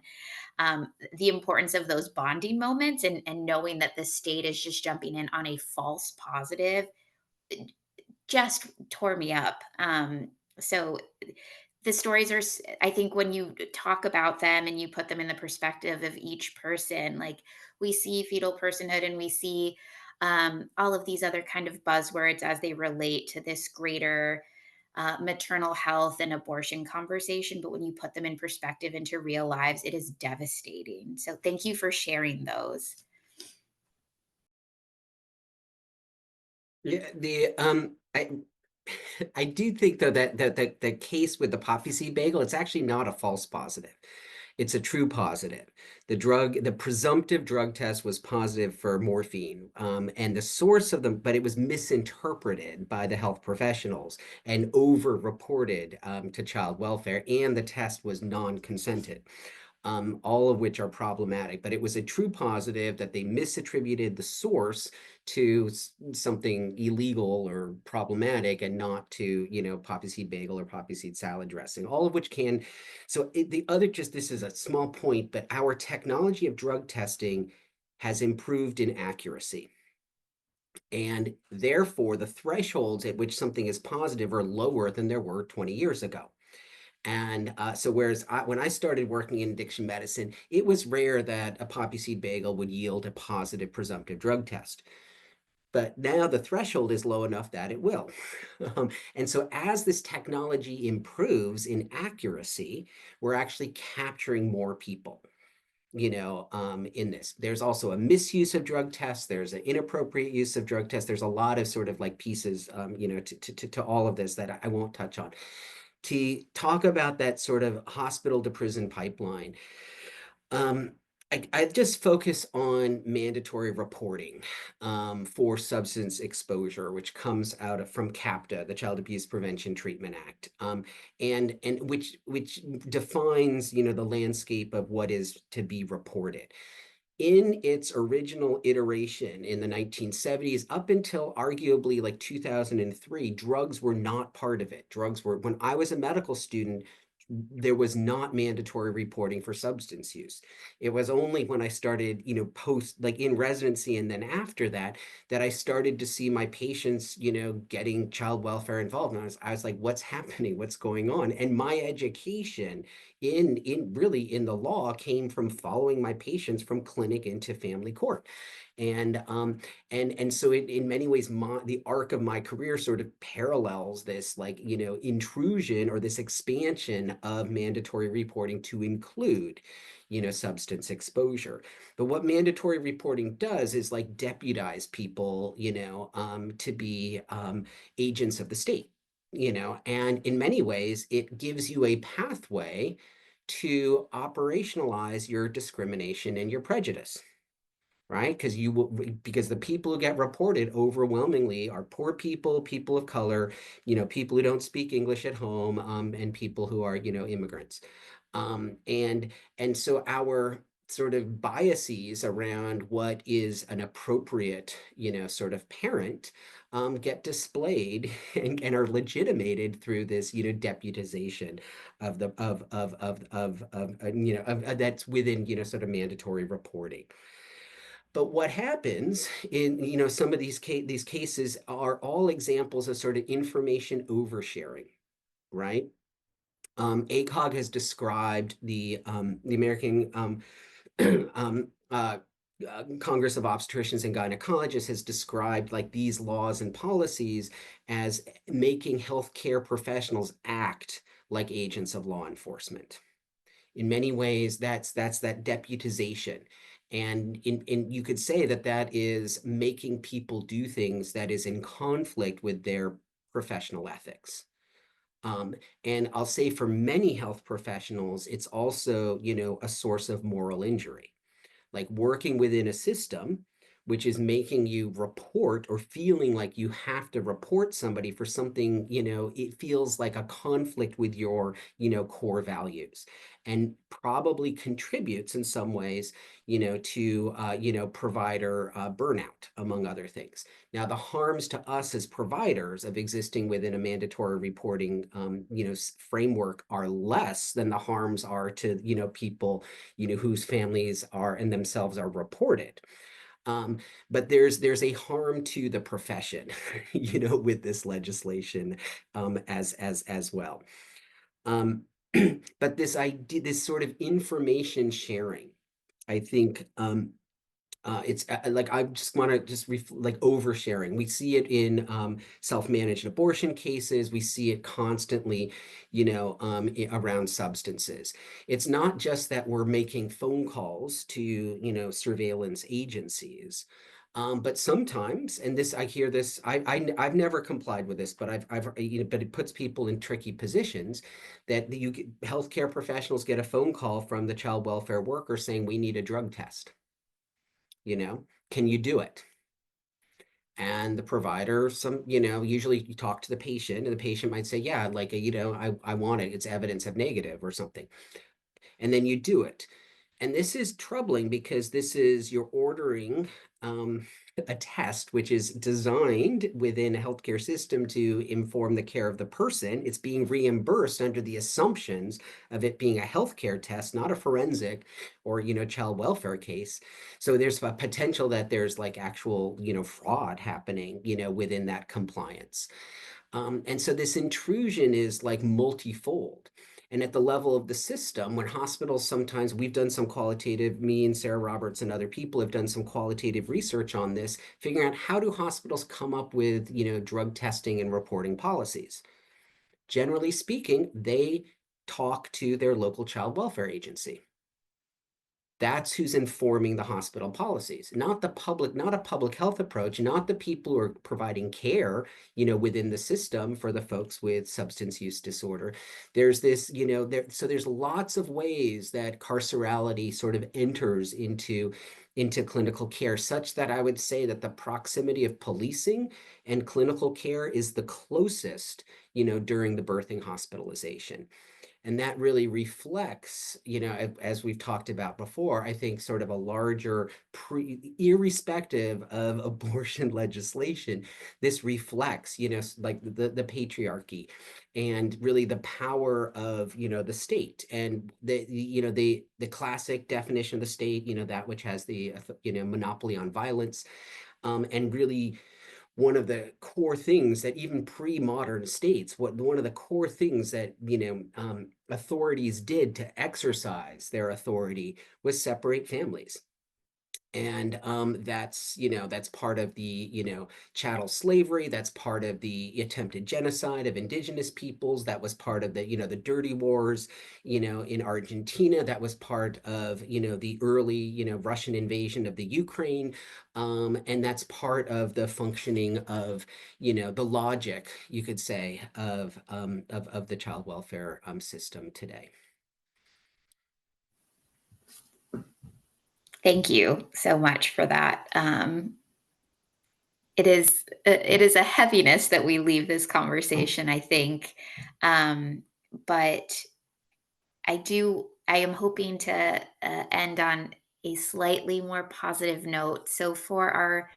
the importance of those bonding moments, and knowing that the state is just jumping in on a false positive just tore me up. So the stories I think when you talk about them and you put them in the perspective of each person, like we see fetal personhood and we see all of these other kind of buzzwords as they relate to this greater maternal health and abortion conversation. But when you put them in perspective into real lives, it is devastating. So thank you for sharing those. Yeah, I do think though that the case with the poppy seed bagel, it's actually not a false positive. It's a true positive. The presumptive drug test was positive for morphine, and the source of them, but it was misinterpreted by the health professionals and over-reported to child welfare, and the test was non-consented. All of which are problematic. But it was a true positive that they misattributed the source to something illegal or problematic and not to, poppy seed bagel or poppy seed salad dressing, all of which can. So this is a small point, but our technology of drug testing has improved in accuracy. And therefore, the thresholds at which something is positive are lower than there were 20 years ago. And so whereas when I started working in addiction medicine, it was rare that a poppy seed bagel would yield a positive presumptive drug test. But now the threshold is low enough that it will. And so as this technology improves in accuracy, we're actually capturing more people, in this. There's also a misuse of drug tests. There's an inappropriate use of drug tests. There's a lot of sort of like pieces, to all of this that I won't touch on. To talk about that sort of hospital to prison pipeline, I just focus on mandatory reporting for substance exposure, which comes out from CAPTA, the Child Abuse Prevention Treatment Act, and which defines the landscape of what is to be reported. In its original iteration in the 1970s, up until arguably like 2003, drugs were not part of it. Drugs were, when I was a medical student, there was not mandatory reporting for substance use. It was only when I started, like in residency and then after that, that I started to see my patients, getting child welfare involved. And I was like, what's happening? What's going on? And my education in the law came from following my patients from clinic into family court. And so in many ways, the arc of my career sort of parallels this, like, intrusion or this expansion of mandatory reporting to include, substance exposure. But what mandatory reporting does is like deputize people, to be agents of the state, and in many ways, it gives you a pathway to operationalize your discrimination and your prejudice, right? Because the people who get reported overwhelmingly are poor people, people of color, people who don't speak English at home, and people who are, immigrants. And so our sort of biases around what is an appropriate, sort of parent, get displayed and are legitimated through this, deputization of that's within, sort of mandatory reporting. But what happens in, some of these cases are all examples of sort of information oversharing, right? ACOG has described the American Congress of Obstetricians and Gynecologists has described like these laws and policies as making healthcare professionals act like agents of law enforcement. In many ways, that's that deputization. And you could say that is making people do things that is in conflict with their professional ethics. And I'll say for many health professionals, it's also, a source of moral injury. Like working within a system which is making you report or feeling like you have to report somebody for something, it feels like a conflict with your, core values, and probably contributes in some ways, to, provider burnout, among other things. Now, the harms to us as providers of existing within a mandatory reporting, framework are less than the harms are to, people, whose families are and themselves are reported. But there's a harm to the profession, with this legislation, as well. But this idea, this sort of information sharing, I think, it's like I just want to like oversharing. We see it in self-managed abortion cases. We see it constantly, around substances. It's not just that we're making phone calls to, surveillance agencies. But sometimes, and this I hear this, I've never complied with this, but but it puts people in tricky positions that healthcare professionals get a phone call from the child welfare worker saying we need a drug test. Can you do it? And the provider, usually you talk to the patient, and the patient might say, yeah, like, I want it. It's evidence of negative or something. And then you do it. And this is troubling because you're ordering a test which is designed within a healthcare system to inform the care of the person. It's being reimbursed under the assumptions of it being a healthcare test, not a forensic or, child welfare case. So there's a potential that there's like actual, fraud happening, within that compliance. And so this intrusion is like multifold. And at the level of the system, when hospitals sometimes, we've done some qualitative, me and Sarah Roberts and other people have done some qualitative research on this, figuring out how do hospitals come up with, drug testing and reporting policies. Generally speaking, they talk to their local child welfare agency. That's who's informing the hospital policies, not the public, not a public health approach, not the people who are providing care, within the system for the folks with substance use disorder. There's this, so there's lots of ways that carcerality sort of enters into clinical care, such that I would say that the proximity of policing and clinical care is the closest, during the birthing hospitalization. And that really reflects, as we've talked about before, I think sort of a larger, irrespective of abortion legislation, this reflects, like the patriarchy and really the power of, the state, and the classic definition of the state, that which has the, monopoly on violence, and really one of the core things that even pre-modern states, one of the core things that authorities did to exercise their authority was separate families. And that's part of the chattel slavery. That's part of the attempted genocide of indigenous peoples. That was part of the dirty wars in Argentina. That was part of the early Russian invasion of the Ukraine. And that's part of the functioning of the logic, you could say, of the child welfare system today. Thank you so much for that. It is a heaviness that we leave this conversation, I think, but I am hoping to end on a slightly more positive note. So, for our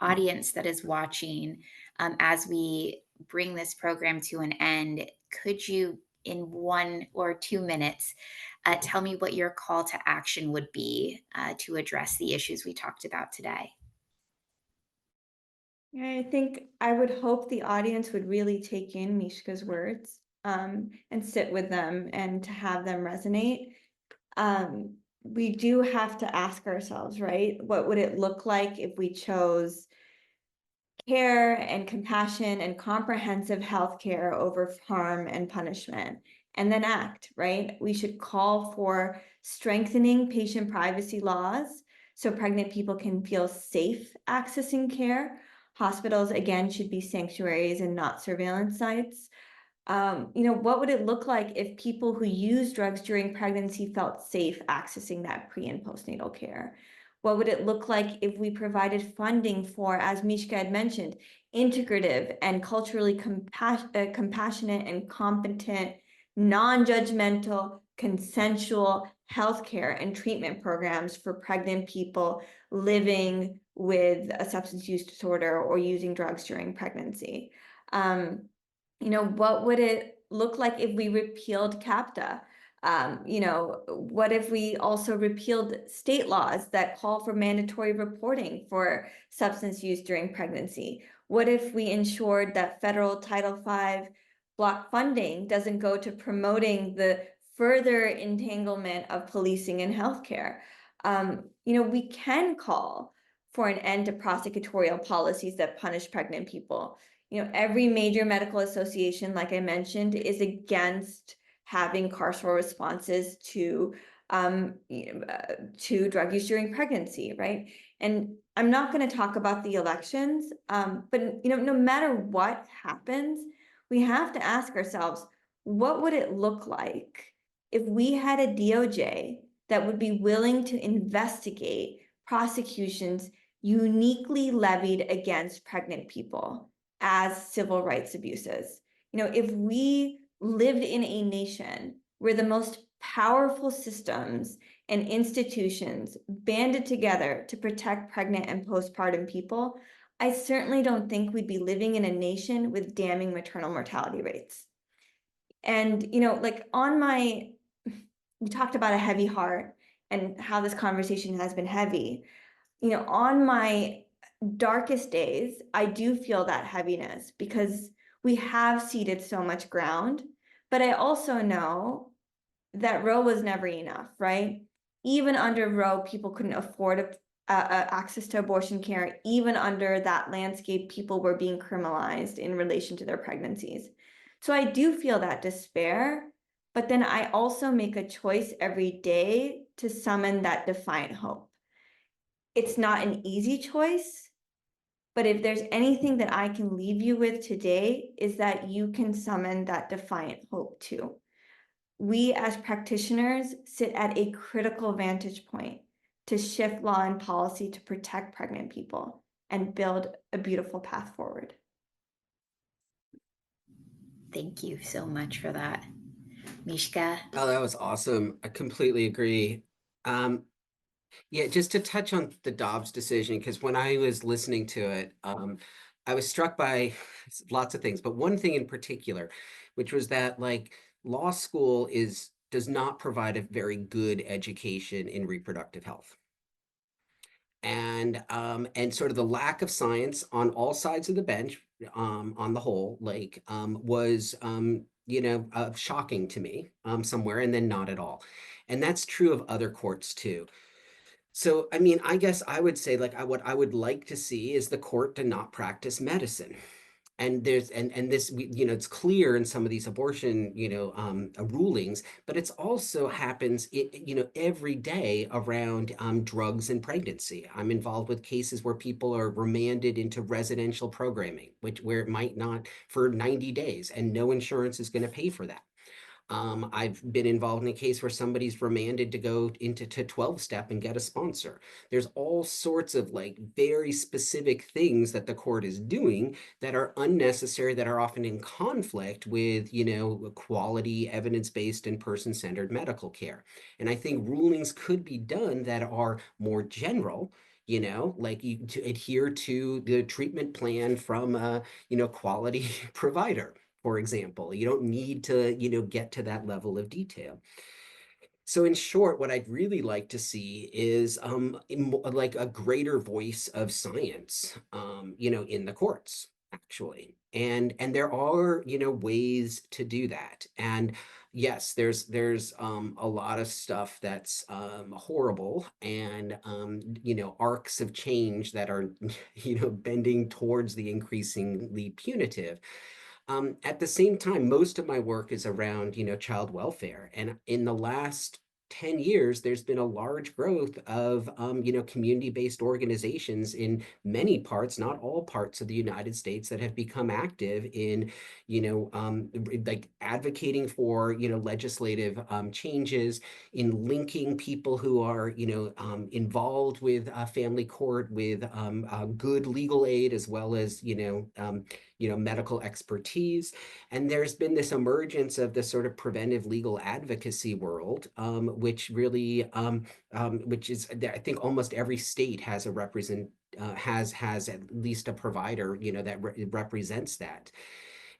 audience that is watching, as we bring this program to an end, could you, in 1 or 2 minutes, tell me what your call to action would be to address the issues we talked about today? I think I would hope the audience would really take in Mishka's words, and sit with them and to have them resonate. We do have to ask ourselves, right? What would it look like if we chose care and compassion and comprehensive health care over harm and punishment? And then act, right? We should call for strengthening patient privacy laws so pregnant people can feel safe accessing care. Hospitals, again, should be sanctuaries and not surveillance sites. What would it look like if people who use drugs during pregnancy felt safe accessing that pre and postnatal care? What would it look like if we provided funding for, as Mishka had mentioned, integrative and culturally compassionate and competent, non-judgmental, consensual healthcare and treatment programs for pregnant people living with a substance use disorder or using drugs during pregnancy? What would it look like if we repealed CAPTA? What if we also repealed state laws that call for mandatory reporting for substance use during pregnancy? What if we ensured that federal Title V block funding doesn't go to promoting the further entanglement of policing and healthcare? We can call for an end to prosecutorial policies that punish pregnant people. Every major medical association, like I mentioned, is against having carceral responses to drug use during pregnancy, right? And I'm not going to talk about the elections, but no matter what happens, we have to ask ourselves, what would it look like if we had a DOJ that would be willing to investigate prosecutions uniquely levied against pregnant people as civil rights abuses? If we lived in a nation where the most powerful systems and institutions banded together to protect pregnant and postpartum people, I certainly don't think we'd be living in a nation with damning maternal mortality rates. And, we talked about a heavy heart and how this conversation has been heavy. On my darkest days, I do feel that heaviness because we have ceded so much ground. But I also know that Roe was never enough, right? Even under Roe, people couldn't afford access to abortion care. Even under that landscape, people were being criminalized in relation to their pregnancies. So I do feel that despair, but then I also make a choice every day to summon that defiant hope. It's not an easy choice, but if there's anything that I can leave you with today, is that you can summon that defiant hope too. We as practitioners sit at a critical vantage point to shift law and policy to protect pregnant people and build a beautiful path forward. Thank you so much for that, Mishka. Oh, that was awesome. I completely agree. Um, yeah, just to touch on the Dobbs decision, because when I was listening to it, I was struck by lots of things, but one thing in particular, which was that like law school does not provide a very good education in reproductive health. And sort of the lack of science on all sides of the bench, on the whole, like was shocking to me somewhere, and then not at all. And that's true of other courts too. So, I mean, I guess I would say like what I would like to see is the court to not practice medicine. And there's and this it's clear in some of these abortion rulings, but it's also happens every day around drugs and pregnancy. I'm involved with cases where people are remanded into residential programming, where it might not for 90 days and no insurance is going to pay for that. I've been involved in a case where somebody's remanded to go into 12-step and get a sponsor. There's all sorts of like very specific things that the court is doing that are unnecessary, that are often in conflict with, quality, evidence-based, and person-centered medical care. And I think rulings could be done that are more general, like you to adhere to the treatment plan from a, quality provider, for example. You don't need to, get to that level of detail. So in short, what I'd really like to see is like a greater voice of science, in the courts, actually. And there are, ways to do that. And yes, there's a lot of stuff that's horrible, and arcs of change that are, bending towards the increasingly punitive. At the same time, most of my work is around, child welfare. And in the last 10 years, there's been a large growth of, community-based organizations in many parts, not all parts of the United States, that have become active in, like advocating for, legislative changes, in linking people who are, involved with family court with good legal aid, as well as, medical expertise. And there's been this emergence of this sort of preventive legal advocacy world, which really, which is, I think almost every state has a has at least a provider, that represents that.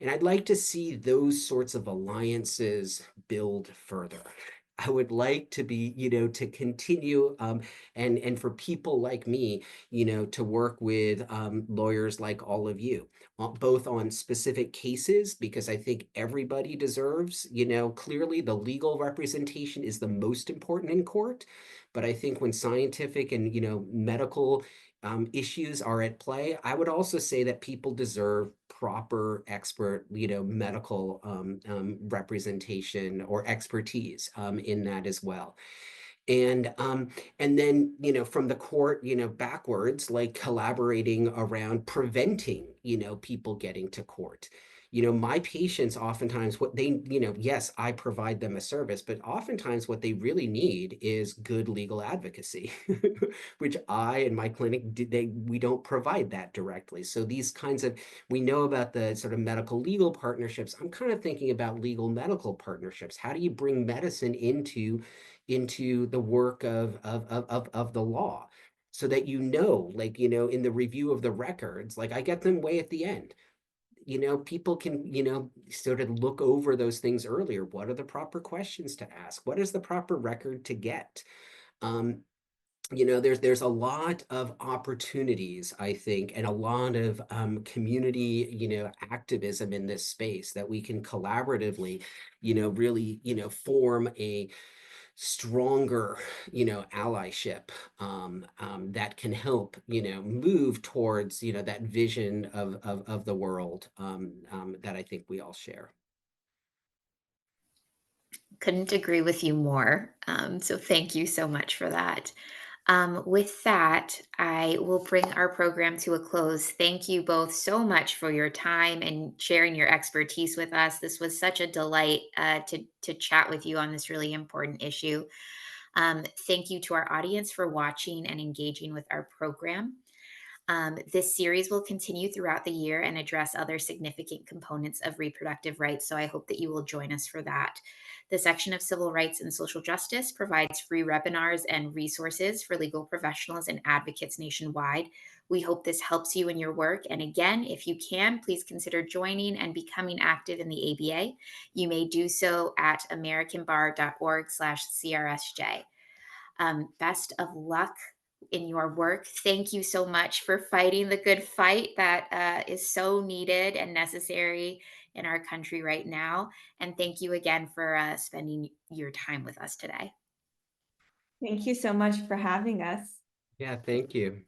And I'd like to see those sorts of alliances build further. I would like to be, to continue, and for people like me, to work with lawyers like all of you, both on specific cases, because I think everybody deserves, clearly the legal representation is the most important in court. But I think when scientific and, medical issues are at play, I would also say that people deserve proper expert, medical representation or expertise in that as well. And then, from the court, backwards, like collaborating around preventing, people getting to court. My patients oftentimes what they, yes, I provide them a service, but oftentimes what they really need is good legal advocacy, which I and my clinic we don't provide that directly. So these kinds of, we know about the sort of medical legal partnerships. I'm kind of thinking about legal medical partnerships. How do you bring medicine into the work of the law, so that, like, in the review of the records, like I get them way at the end. People can, sort of look over those things earlier. What are the proper questions to ask? What is the proper record to get? Um, there's a lot of opportunities, I think, and a lot of community, activism in this space that we can collaboratively, really, form a stronger, allyship, that can help, move towards, that vision of the world, that I think we all share. Couldn't agree with you more. So thank you so much for that. With that, I will bring our program to a close. Thank you both so much for your time and sharing your expertise with us. This was such a delight to chat with you on this really important issue. Thank you to our audience for watching and engaging with our program. This series will continue throughout the year and address other significant components of reproductive rights, so I hope that you will join us for that. The section of Civil Rights and Social Justice provides free webinars and resources for legal professionals and advocates nationwide. We hope this helps you in your work. And again, if you can, please consider joining and becoming active in the ABA. You may do so at americanbar.org/CRSJ. Best of luck in your work. Thank you so much for fighting the good fight that is so needed and necessary in our country right now. And thank you again for spending your time with us today. Thank you so much for having us. Yeah, thank you.